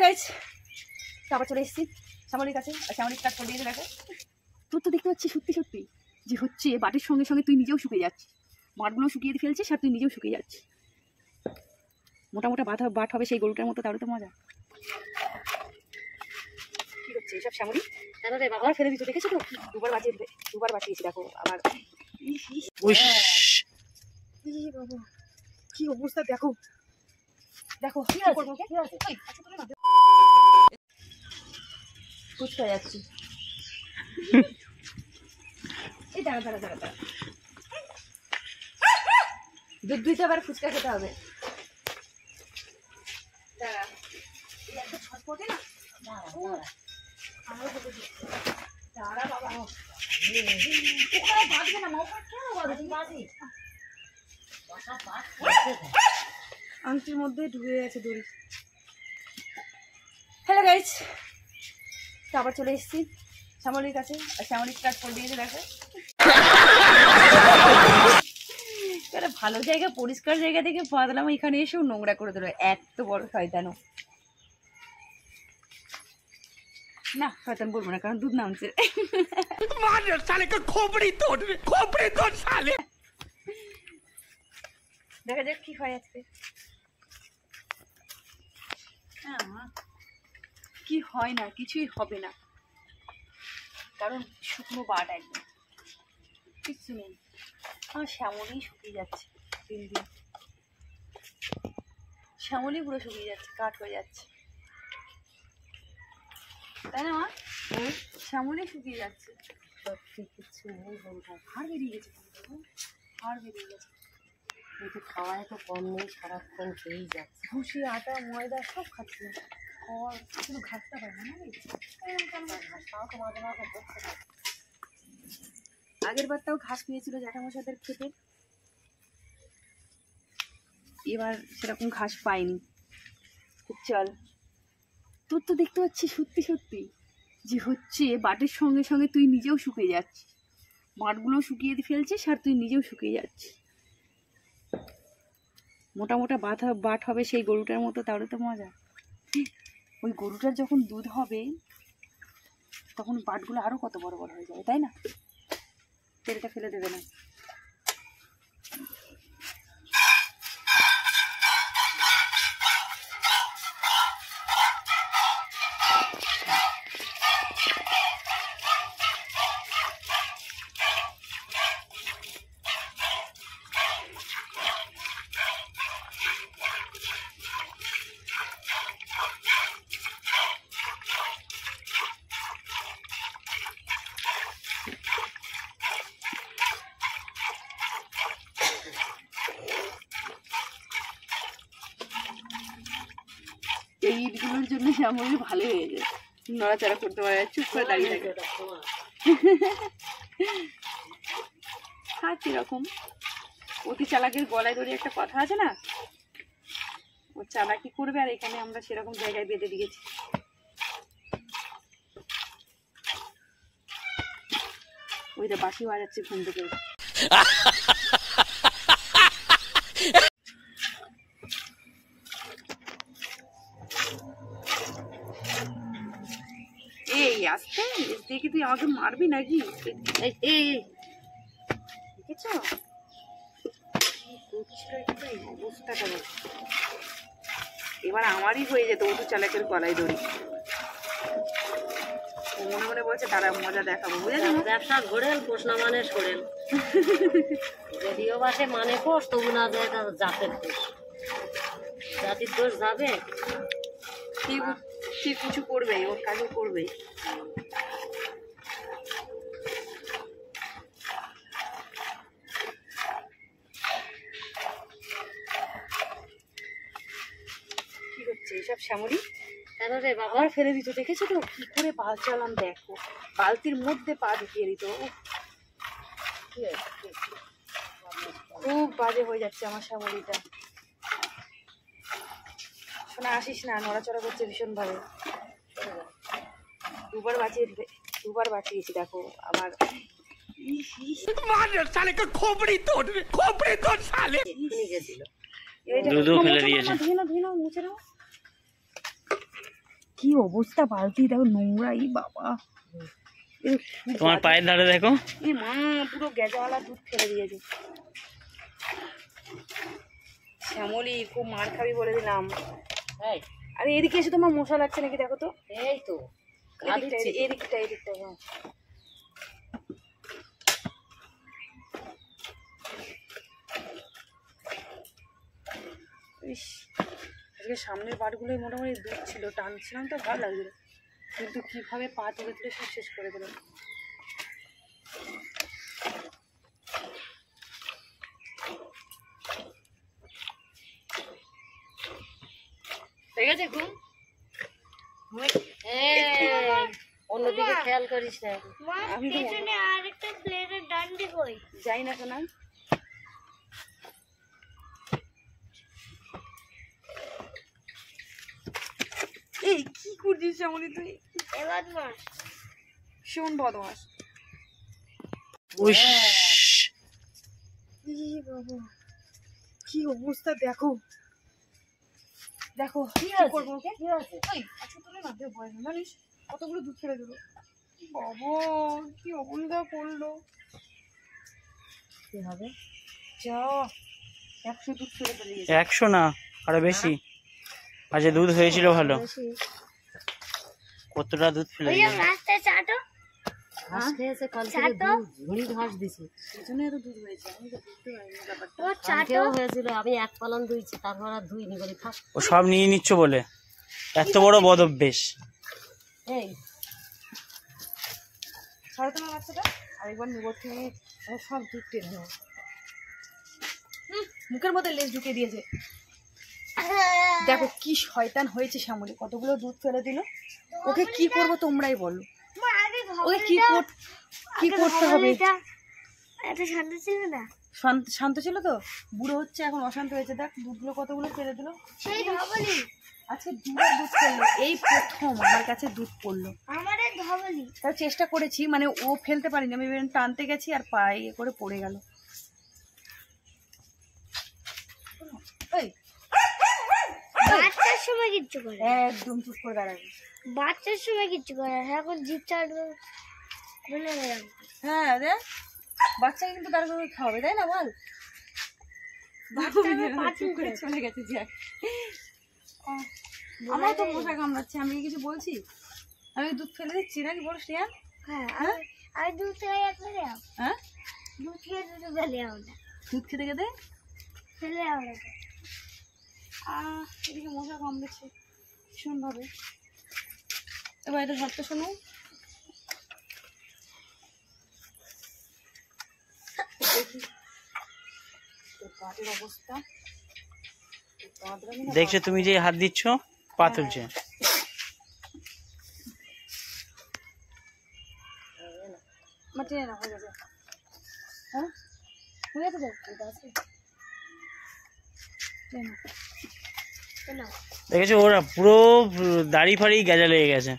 Guys, আবার চলে এসেছি শ্যামলির কাছে। শ্যামলির কাজ করে দিয়েছে দেখো। তোর তো দেখতে পাচ্ছি সত্যি সত্যি যে হচ্ছে বাটির সঙ্গে সঙ্গে তুই নিজেও শুকিয়ে যাচ্ছিস, মাঠগুলো শুকিয়ে ফেলছিস আর তুই নিজেও শুকিয়ে যাচ্ছিস। মোটা মোটা বাট হবে সেই গরুটার মতো, তাহলে তো মজা। কি হচ্ছে এসব শ্যামলি? কেন রে বাবা ফেলে দিচ্ছ? দেখেছো তো দুবার বাঁচিয়েছি দেখো আমার। কি অবস্থা দেখো দেখো, কি করবো? ফুচকা যাচ্ছি। এই দাঁড়া দাঁড়া দাঁড়া দাঁড়া, দুধ দুইটা আবার ফুচকা খেতে হবে। দাঁড়া, একটা ছটপটে না, দাঁড়া বাবা, বাঁধবে না মা, কেন বাঁধবে? আংটির মধ্যে ঢুকে গেছে দড়ি। হ্যালো গাইস, আবার চলে এসেছি শ্যামলির কাছে। শ্যামলির কাজ করে দিয়েছে দেখো। ভালো জায়গা, পরিষ্কার জায়গা থেকে বাঁধলাম, এখানে এসেও নোংরা করে দিল। এত বড় শয়তানো না, শয়তান বলবো না কারণ দুধ নামছে। দেখা যাক কি হয় আজকে। কি হয় না, কিছুই হবে না, কারণ শুকনো বাট একদম কিচ্ছু নেই। আমার শ্যামলি শুকিয়ে যাচ্ছে দিন দিন, শ্যামলি পুরো শুকিয়ে যাচ্ছে, কাঠ হয়ে যাচ্ছে, তাই না মা? শ্যামলি শুকিয়ে যাচ্ছে, কিচ্ছু নেই বলবো। হাড় বেরিয়ে গেছে, হাড় বেরিয়ে গেছে। খাওয়ায় তো কম নেই, সারাক্ষণ খেয়েই যাচ্ছে। ভুসি, আটা, ময়দা সব খাচ্ছে, খড়, শুধু ঘাসটা পায় না। ঘাসটাও তো মাঝে মাঝে হচ্ছে না। আগের বারটাও ঘাস পেয়েছিল জ্যাঠামশাদের খেতে, এবার সেরকম ঘাস পাইনি। চল, তোর তো দেখতে পাচ্ছি সত্যি সত্যি যে হচ্ছে বাটের সঙ্গে সঙ্গে তুই নিজেও শুকিয়ে যাচ্ছিস, মাঠগুলো শুকিয়ে ফেলছিস আর তুই নিজেও শুকিয়ে যাচ্ছিস। মোটা মোটা বাট হবে সেই গরুটার মতো, তাহলে তো মজা। ওই গরুটার যখন দুধ হবে তখন বাটগুলো আরো কত বড় বড় হয়ে যাবে, তাই না? তেলটা ফেলে দেবে না। এই ইটগুলোর জন্য শ্যামলি ভালো হয়ে যায়, নড়াচড়া করতে পারে, চুপ করে দাঁড়িয়ে থাকে। হ্যাঁ, কিরকম অতি চালাকের গলায় ধরে একটা কথা আছে না, ও চালাকি করবে আর এখানে আমরা সেরকম জায়গায় বেঁধে দিয়েছি। ওইটা বাঁশি বাজাচ্ছে ঘুম থেকে। এই আস্তে দেখি, তুই আমাকে মারবি নাকি? দেখেছ অবস্থাটা? এবার আমারই হয়ে যেত অতি চালাকের গলায় দড়ি। মনে মনে বলছে তারা মজা দেখাবো, বুঝেছো? ব্যবসা ঘোরেল, পোষ না মানে সরেল। যদিও বাসে মানে পোষ, তবু না যায় জাতের দোষ, জাতির দোষ যাবে। ঠিক কিছু করবে, ওর কাজও করবে। কি হচ্ছে এসব শ্যামলি? কেন রে বাবা ফেলে দিত? দেখেছো তো কি করে বাঁচালাম দেখো, বালতির মধ্যে পা ঢুকিয়ে দিত। খুব বাজে হয়ে যাচ্ছে আমার শ্যামলিটা। শোনা আসিস না, নড়াচড়া করছে ভীষণ ভাবে। দুবার বাঁচিয়েছি দেখো আমার। মুছে নাও। কি অবস্থা বালতি দেখো নোংরা, এই বাবা তোমার পায়ের ধারে দেখো, এই মা পুরো গেজাওয়ালা দুধ ফেলে দিয়েছে। শ্যামলি খুব মার খাবি বলে দিলাম। আরে এদিকে এসে তোমার মশা লাগছে নাকি দেখো তো। এই তো এদিকটা ইস, আজকে সামনের পাটগুলোই মোটামুটি দুধ ছিল, টানছিলাম তো ভালো লাগছিল, কিন্তু কিভাবে পা তুলে তুলে সব শেষ করে দিল। ঠিক আছে ঘুম, অন্যদিকে খেয়াল করিস না। আমি আরেকটা প্লেটের ডান্ডি কই যাই না কেন। এই কি করছিস শ্যামলি তুই? বদমাস, শোন বদমাস। কি অবস্থা দেখো দেখো, কি করবো ওকে? আচ্ছা তোলে না দেব, জানিস কতগুলো দুধ ফেলে দেবো। বাবা কি অবস্থা করলো, কি হবে? যা 100 দুধ ফেলে দিয়েছে। 100 না আরো বেশি, আজ দুধ হয়েছিল ভালো। কতটা দুধ ফেলে দিয়েছে? ঘাস খেয়েছে কাল থেকে, ঝুড়ি ঘাস দিছে, সেজন্য এত দুধ হয়েছে। আমি তো বুঝতে পারিনি ব্যাপারটা। কালকেও হয়েছিল, আমি এক পালন দুইছি, তারপর আর দুইনি বলি থাক। ও সব নিয়ে নিচ্ছ বলে এত বড় বদ অভ্যেস। এই ছাড়ো তোমার বাচ্চাটা, আরেকবার নেবো থেকে সব দুধ টেনে নেবো। মুখের মধ্যে লেজ ঢুকিয়ে দিয়েছে। দেখো কি শয়তান হয়েছে শ্যামলি, কতগুলো দুধ ফেলে দিল। ওকে কি করবো তোমরাই বলো, ওকে কি করতে হবে? শান্ত ছিল তো, বুড়ো হচ্ছে এখন, অশান্ত হয়েছে। দেখ দুধগুলো কতগুলো ফেলে দিল। আজকে দুধ ফেললো, এই প্রথম আমার কাছে দুধ পড়লো। তার চেষ্টা করেছি, মানে ও ফেলতে পারিনি, আমি টানতে গেছি আর পায়ে করে পড়ে গেল। বাচ্চার সময় কিচ্ছু করে, একদম চুপ করে দাঁড়াবি। বাচ্চার সময় কিচ্ছু করে, এখন জিপ চাটবে বলে। হ্যাঁ রে, বাচ্চাকে কিন্তু তার করে খাওয়াবে, তাই না বল? চলে গেছে জ্যাক। আমার তো মশা কামড়াচ্ছে, আমি কিছু বলছি? আমি দুধ ফেলে দিচ্ছি নাকি বল শ্রেয়া? হ্যাঁ আমি দুধ থেকে ফেলে যাও। হ্যাঁ দুধ খেয়ে ফেলে যাও না, দুধ খেতে খেতে ফেলে যাও না। এদিকে মশা কামড়েছে ভীষণ ভাবে। এবার এটা ধরতে শোনো, অবস্থা দেখছো তুমি যে হাত দিচ্ছ, পা তুলছে। মাটি না হয়ে যাবে। হ্যাঁ হয়ে যাবে, দেখেছো ওরা পুরো দাড়ি ফাড়ি গেজা লেগে গেছে।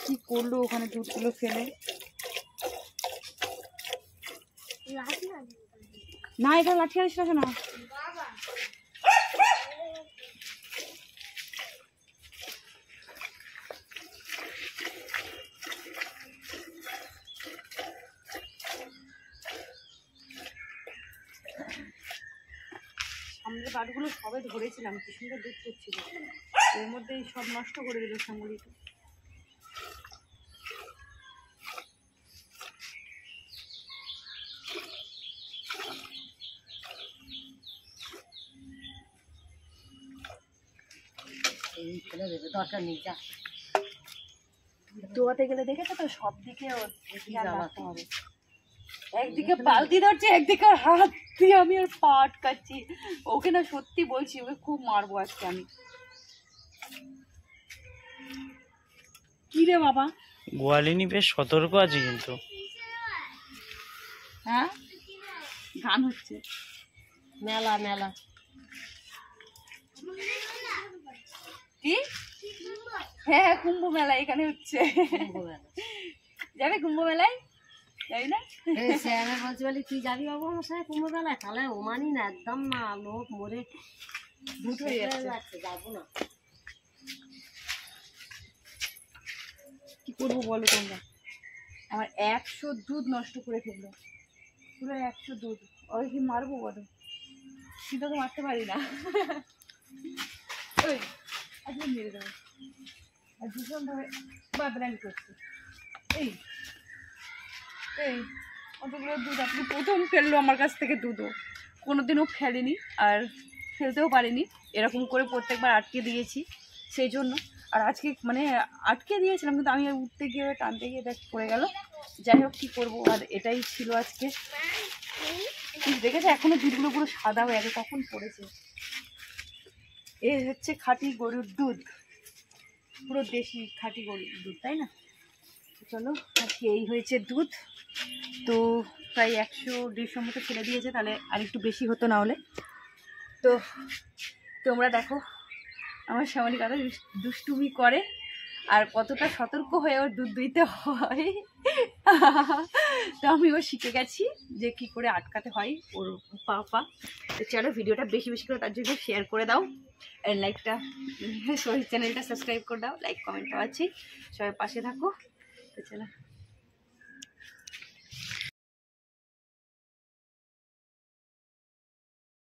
কি করলো ওখানে দুধগুলো ফেলে? না এটা লাঠি আনিস না শোনা। সামনের বাটগুলো সবে ধরেছিলাম, কি সুন্দর দুধ করছিল, এর মধ্যে সব নষ্ট করে দিল শ্যামলিকে। দরকার নেই, যা দোয়াতে গেলে দেখেছো তো সব দিকে রাখতে হবে। একদিকে বালতি ধরছে, একদিকে হাত দিয়ে আমি আর পা আটকাচ্ছি। ওকে না সত্যি বলছি, ওকে খুব মারবো আজকে আমি। কি রে বাবা? গোয়ালিনী বেশ সতর্ক আছে কিন্তু। হ্যাঁ গান হচ্ছে, মেলা মেলা। কি? হ্যাঁ কুম্ভ মেলা এখানে হচ্ছে। যাবে কুম্ভ মেলায়? তাই না? সে আমি বলছি বলি তুই যাবি বাবু আমার সাথে কুমড়ো বেলায়, তাহলে ও মানি না একদম না, লোক মরে দুধ হয়ে যাচ্ছে। যাবো না। কি করবো বলো তোমরা, আমার 100 দুধ নষ্ট করে ফেললো, পুরো 100 দুধ। ওই কি মারবো বলো, কিন্তু তো মারতে পারি না। ওই আজকে মেরে দেবো, আর ভীষণভাবে বাদরামি করছে। এই এই অতগুলো দুধ আপনি প্রথম ফেললো আমার কাছ থেকে, দুধও কোনোদিনও ফেলেনি আর ফেলতেও পারিনি, এরকম করে প্রত্যেকবার আটকে দিয়েছি সেই জন্য। আর আজকে মানে আটকে দিয়েছিলাম, কিন্তু আমি উঠতে গিয়ে টানতে গিয়ে দেখ পড়ে গেল। যাই হোক, কী করবো, আর এটাই ছিল আজকে। দেখেছে এখনো দুধগুলো পুরো সাদা হয়ে গেছে, কখন পড়েছে। এই হচ্ছে খাঁটি গরুর দুধ, পুরো দেশি খাঁটি গরুর দুধ, তাই না? চলো আজকে এই হয়েছে দুধ। তো প্রায় 100-150 মতো ফেলে দিয়েছে, তাহলে আর একটু বেশি হতো না হলে। তো তোমরা দেখো আমার শ্যামলী কত দুষ্টুমি করে আর কতটা সতর্ক হয়ে ওর দুধ দুইতে হয়। তো আমিও শিখে গেছি যে কি করে আটকাতে হয় ওর পা। তো চলো ভিডিওটা বেশি বেশি করে তার জন্য শেয়ার করে দাও, আর লাইকটা চ্যানেলটা সাবস্ক্রাইব করে দাও, লাইক কমেন্টটাও আছে, সবাই পাশে থাকো। তো চলো।